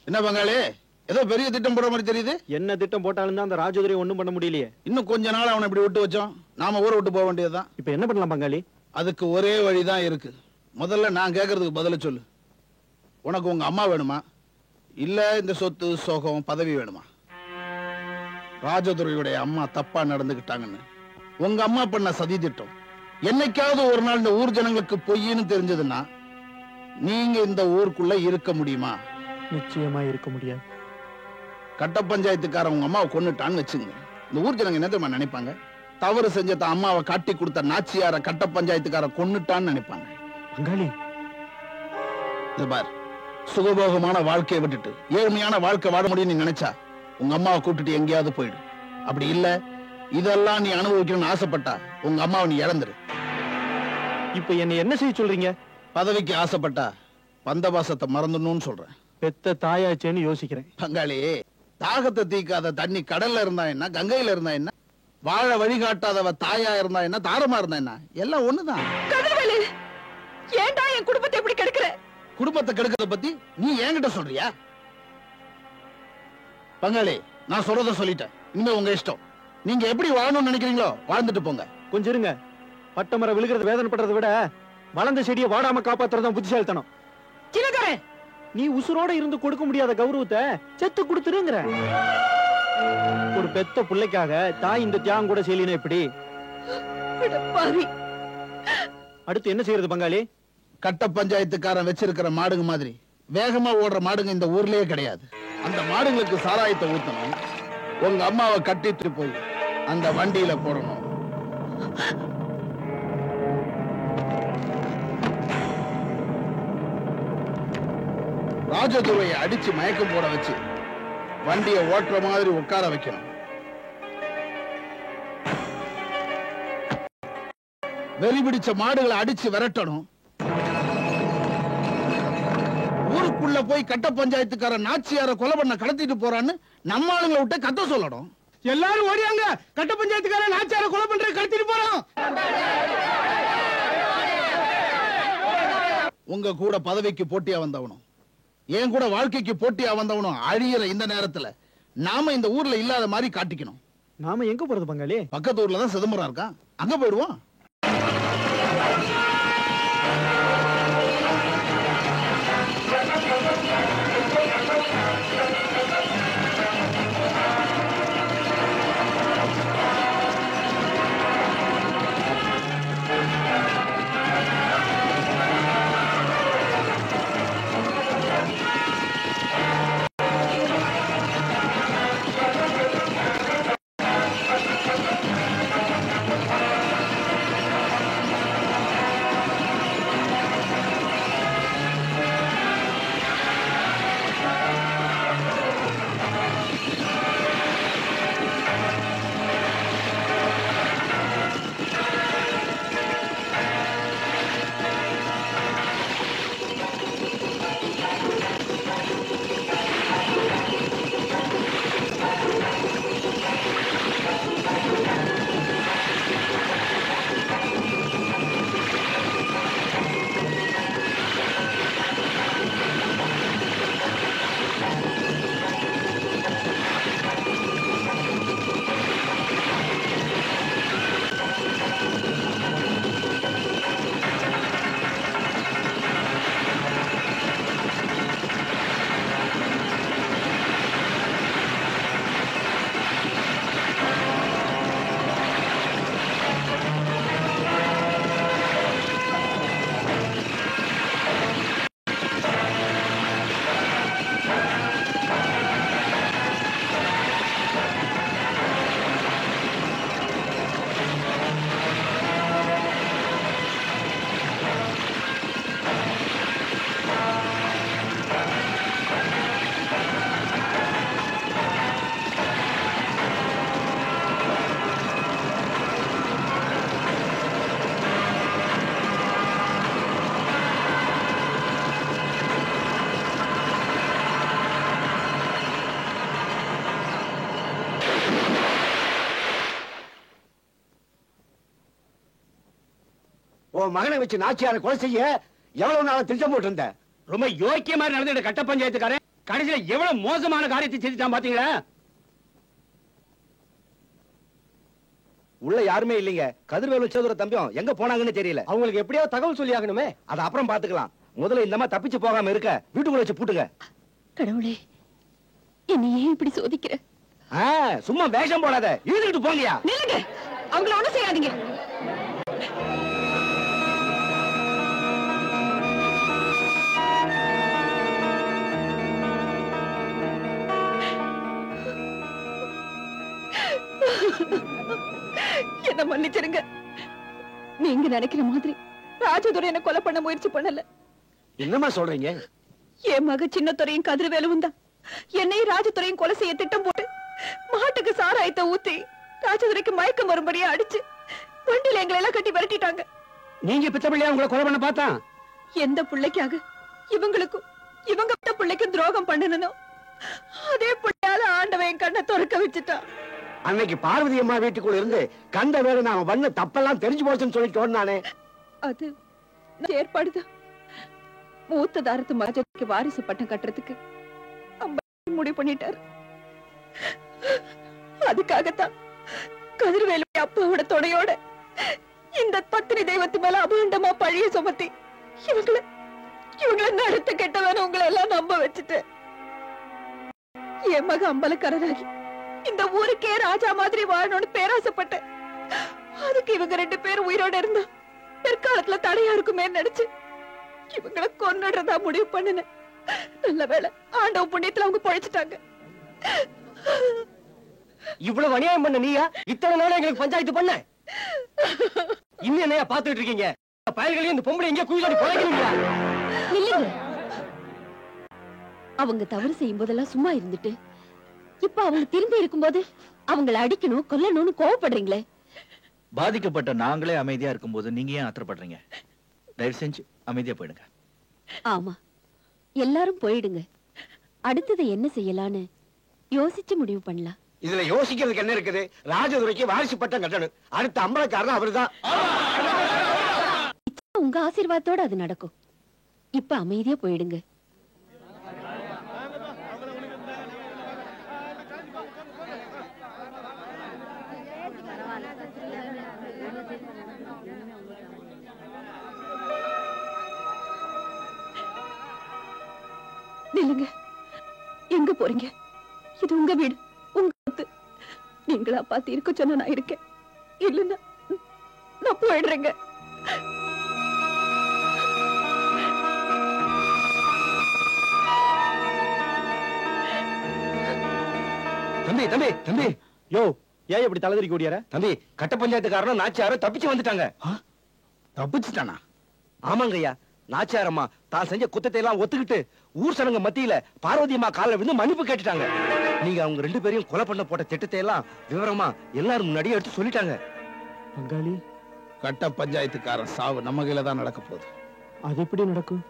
என்ன பங்காளி, ஏதோ பெரிய திட்டம் போடுற மாதிரி தெரியுது. என்ன திட்டம் போட்டாலும் தான் அந்த ராஜதுரை ஒண்ணும் பண்ண முடியலையே. இன்னும் கொஞ்ச நாள் அவனை இப்படி விட்டு வச்சோம், நாம ஊரை விட்டு போக வேண்டியதுதான். இப்ப என்ன பண்ணலாம் பங்காளி? அதுக்கு ஒரே வழிதான் இருக்கு. முதல்ல நான் கேட்கறதுக்கு பதில சொல்லு. உனக்கு உங்க அம்மா வேணுமா, இல்ல இந்த சொத்து சோகம் பதவி வேணுமா? ராஜதுரையுடைய அம்மா தப்பா நடந்துகிட்டாங்கன்னு உங்க அம்மா பண்ண சதி திட்டம் என்னைக்காவது ஒரு நாள் இந்த ஊர் ஜனங்களுக்கு பொய்ன்னு தெரிஞ்சதுன்னா நீங்க இந்த ஊருக்குள்ள இருக்க முடியுமா? நிச்சயமா இருக்க முடியாது. கட்ட பஞ்சாயத்துக்காரன் உங்க அம்மாவை கொன்னுட்டான்னு வச்சுங்க, இந்த ஊர் ஜனங்க என்ன தெரியுமா நினைப்பாங்க? தவறு செஞ்ச தான் அம்மாவை காட்டி கொடுத்த நாச்சியார கட்ட பஞ்சாயத்துக்காரன் கொன்னுட்டான்னு நினைப்பாங்க. பங்காளி பார், சுகபோகமான வாழ்க்கையை விட்டுட்டு ஏழ்மையான வாழ்க்கை வாழ முடியும்னு நினைச்சா உங்க அம்மாவை கூப்பிட்டுட்டு எங்கேயாவது போயிடு. அப்படி இல்ல இதெல்லாம் நீ அனுபவிக்கணும்னு ஆசைப்பட்டா உங்க அம்மாவை நீ இழந்துரு. இப்ப என்ன என்ன செய்ய சொல்றீங்க? பதவிக்கு ஆசைப்பட்டா பந்தபாசத்தை மறந்துடணும்னு சொல்றேன். பெத்த தாயாச்சேன்னு யோசிக்கிறேன். பங்காளி, தாகத்தை தீக்காத தண்ணி கடல்ல இருந்தா என்ன, கங்கையில இருந்தா என்ன, வாழ வழிகாட்டாதவ தாயா இருந்தா என்ன, தாரமா இருந்தா என்ன, எல்லாம் ஒண்ணுதான். ஏன்டா என் குடும்பத்தை எப்படி கெடுக்கிற? குடும்பத்தை கெடுக்கிறத பத்தி நீ என்கிட்ட சொல்றியா? பங்காளி, நான் சொல்றத சொல்லிட்டேன். இனிமே உங்க இஷ்டம். நீங்க எப்படி வாழணும்னு நினைக்கிறீங்களோ வாழ்ந்துட்டு போங்க. கொஞ்சம் இருங்க. பட்டமரம் விழுகிறது வேதனைப்படுறதை விட வளர்ந்த செடியை வாடாம காப்பாத்துறதுதான் புத்திசாலித்தனம். சின்னதரே, நீ உசுரோட இருந்து கொடுக்க முடியாத கௌரவத்தை செத்து கொடுத்துருங்கிற. ஒரு பெத்த பிள்ளைக்காக தாய் இந்த தியாகம் கூட செய்யலினா எப்படி? அடுத்து என்ன செய்யறது பங்காளி? கட்ட பஞ்சாயத்துக்காரன் வச்சிருக்கிற மாடுங்க மாதிரி வேகமா ஓடுற மாடுங்க இந்த ஊர்லயே கிடையாது. அந்த மாடுங்களுக்கு சாராயத்தை ஊத்தணும், உங்க அம்மாவை கட்டிட்டு போய் அந்த வண்டியில போடணும். ராஜதுரையை அடிச்சு மயக்கம் போட வச்சு வண்டியை ஓட்டுற மாதிரி உட்கார வைக்கணும். வெறி பிடிச்ச மாடுகளை அடிச்சு விரட்டணும். ஊருக்குள்ள போய் கட்ட பஞ்சாயத்துக்காரன் நாச்சியார கொலை பண்ண கடத்திட்டு போறான்னு நம்ம ஆளுங்களை விட்டு கத்த சொல்லணும். எல்லாரும் ஓடியாங்க, கட்ட பஞ்சாயத்துக்காரன் நாச்சியார கொலை பண்ற கடத்திட்டு போறோம். உங்க கூட பதவிக்கு போட்டியா வந்தவனும் என் கூட வாழ்க்கைக்கு போட்டியா வந்தவனும் அழியிற இந்த நேரத்துல நாம இந்த ஊர்ல இல்லாத மாதிரி காட்டிக்கணும். நாம எங்க போறது பங்காளி? பக்கத்து ஊர்ல தான் சிதம்பரம் இருக்கான், அங்க போயிடுவோம். மகனை வச்சு நாச்சியார கொலை செய்ய எவ்வளவு நாள் திட்டம் போட்டு இருந்த? ரொம்ப யோக்கிய மாதிரி நடந்துட்டு கட்ட பஞ்சாயத்துக்காரன் கடைசியில எவ்வளவு மோசமான காரியத்தை செஞ்சுட்டான் பாத்தீங்களா? உள்ள யாருமே இல்லைங்க. கதிர்வேலு சேதுர தம்பியும் எங்க போனாங்கன்னு தெரியல. அவங்களுக்கு எப்படியாவது தகவல் சொல்லி ஆகணுமே. அத அப்புறம் பாத்துக்கலாம். முதல்ல இந்த மாதிரி தப்பிச்சு போகாம இருக்க வீட்டுக்குள்ள வச்சு பூட்டுங்க. கடவுளே, என்னை ஏன் இப்படி சோதிக்கிற? சும்மா வேஷம் போடாத, இழுத்துட்டு போங்கயா. நில்லுங்க, அவங்கள ஒண்ணும் செய்யாதீங்க. என்ன மன்னிச்சிருங்க. நீங்க நினைக்கிற மாதிரி ராஜதுரை என்ன கொலை பண்ண முயற்சி பண்ணல. என்னமா சொல்றீங்க? என் மக சின்னத்துறையும் கதிர்வேலுவும் தான் என்னையும் ராஜதுரையும் கொலை செய்ய திட்டம் போட்டு மாட்டுக்கு சாராயத்தை ஊத்தி ராஜதுரைக்கு மயக்கம் வரும்படியா அடிச்சு வண்டியில எங்களை எல்லாம் கட்டி விரட்டிட்டாங்க. நீங்க பித்த பிள்ளையா உங்களை கொலை பண்ண பார்த்தா? எந்த பிள்ளைக்காக இவங்களுக்கும் இவங்க பெத்த பிள்ளைக்கும் துரோகம் பண்ணனோ அதே பிள்ளையால ஆண்டவன் என் கண்ணை திறக்க வச்சுட்டான். அன்னைக்கு பார்வதி அம்மா வீட்டுக்குள்ள இருந்து கண்ட வேலை நாம பண்ண தப்பெல்லாம் தெரிஞ்சு போச்சுன்னு சொல்லிட்டு ஓடுனானே. அது ஏற்பாடுதான். மூத்த தாரத்து மகஜத்துக்கு வாரிசு பட்டம் கட்டுறதுக்கு முடிவு பண்ணிட்டாரு. அதுக்காகத்தான் கதிர்வேலு அப்பாவோட துணையோட இந்த பத்தினி தெய்வத்து மேல அபாண்டமா பழிய சுமத்தி இவங்களை நடத்த கெட்டவன உங்களை எல்லாம் நம்ப வச்சுட்டு என் மக அம்பலக்காரராகி இந்த ஊருக்கே ராஜா மாதிரி வாழணும்னு பேராசப்பட்டேன். அதுக்கு இவங்க 2 பேரும் உயிரோட இருந்தா பிற்காலத்துல தடையா இருக்குமே நினைச்சு இவங்களை கொன்னுடுறதா முடிவு பண்ணினேன். நல்ல வேளை ஆண்டவ புண்ணியத்துல அவங்க பழிச்சிட்டாங்க. இவ்வளவு அநியாயம் பண்ண நீயா இத்தனை நாள் எங்களுக்கு பஞ்சாயத்து பண்ண? இன்னும் என்னையா பாத்துட்டு இருக்கீங்க? பயல்களையும் இந்த பொம்பளை எங்க குயிலோடி பழகிறீங்களா? இல்லைங்க, அவங்க தவறு செய்யும் போதெல்லாம் சும்மா இருந்துட்டு இப்ப அவங்க திரும்பி இருக்கும்போது அவங்களை அடிக்கணும் கொல்லணும்னு கோவப்படுறீங்களே. பாதிக்கப்பட்ட நாங்களே அமைதியா இருக்கும்போது நீங்க ஏன் ஆத்திரப்படுறீங்க? தயவு செஞ்சு அமைதியா போயிடுங்க. ஆமா, எல்லாரும் போயிடுங்க. அடுத்தது என்ன செய்யலான்னு யோசிச்சு முடிவு பண்ணலாம். இதுல யோசிக்கிறதுக்கு என்ன இருக்குது? ராஜதுரைக்கு வாரிசு பட்டம் கட்டணும். அடுத்த அம்பலக்காரன் அவருதான். உங்க ஆசீர்வாதத்தோட அது நடக்கும். இப்ப அமைதியா போயிடுங்க. நில்லுங்க, எங்க போறீங்க? இது உங்க வீடு, உங்க சொத்து. நீங்களா பார்த்து இருக்க சொன்ன நான் இருக்கேன். இல்லைன்னா நான் போயிடுறேங்க. தம்பி தம்பி தம்பி, யோ, ஏன் இப்படி தலைதறிக்க ஓடியார? தம்பி, கட்ட பஞ்சாயத்துக்காரனும் நாச்சியாரும் தப்பிச்சு வந்துட்டாங்க. தப்பிச்சுட்டானா? ஆமாங்கய்யா, நாச்சியாரம்மா தான் செஞ்ச குத்தத்தை எல்லாம் ஒத்துக்கிட்டு ஊர் சனங்க மத்தியில பார்வதி அம்மா காலில் விழுந்து மன்னிப்பு கேட்டுட்டாங்க. நீங்க அவங்க 2 பேரையும் கொலை பண்ண போட்ட திட்டத்தை எல்லாம் விவரமா எல்லாரும் முன்னாடியே எடுத்து சொல்லிட்டாங்க. பங்காளி, கட்ட பஞ்சாயத்துக்காரன் சாவு நம்ம கையில தான் நடக்க போகுது. அது எப்படி நடக்கும்?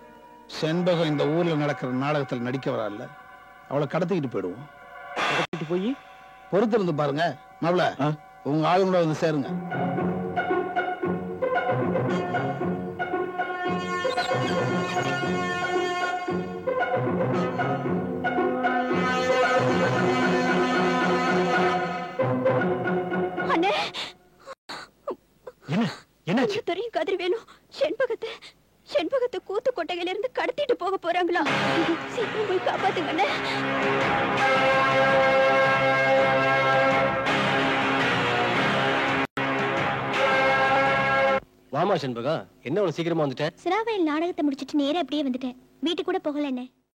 செண்பகம் இந்த ஊர்ல நடக்கிற நாடகத்தில் நடிக்க வரல, அவளை கடத்திக்கிட்டு போயிடுவோம். கடத்திட்டு போய் பொறுத்திருந்து பாருங்க. மாப்ள, உங்க ஆளுங்கள வந்து சேருங்க. என்னாச்சு? தெரியும், கதிர்வேலும் செண்பகத்தை கூத்து கொட்டையில இருந்து கடத்திட்டு போக போறாங்களா? சீக்கிரம் போய் காப்பாத்துங்க. வாமா செண்பகம், என்ன அவ்வளவு சீக்கிரமா வந்துட்ட? சிராவையில் நாடகத்தை முடிச்சிட்டு நேரா அப்படியே வந்துட்டேன். வீட்டுக்கு கூட போகல. என்ன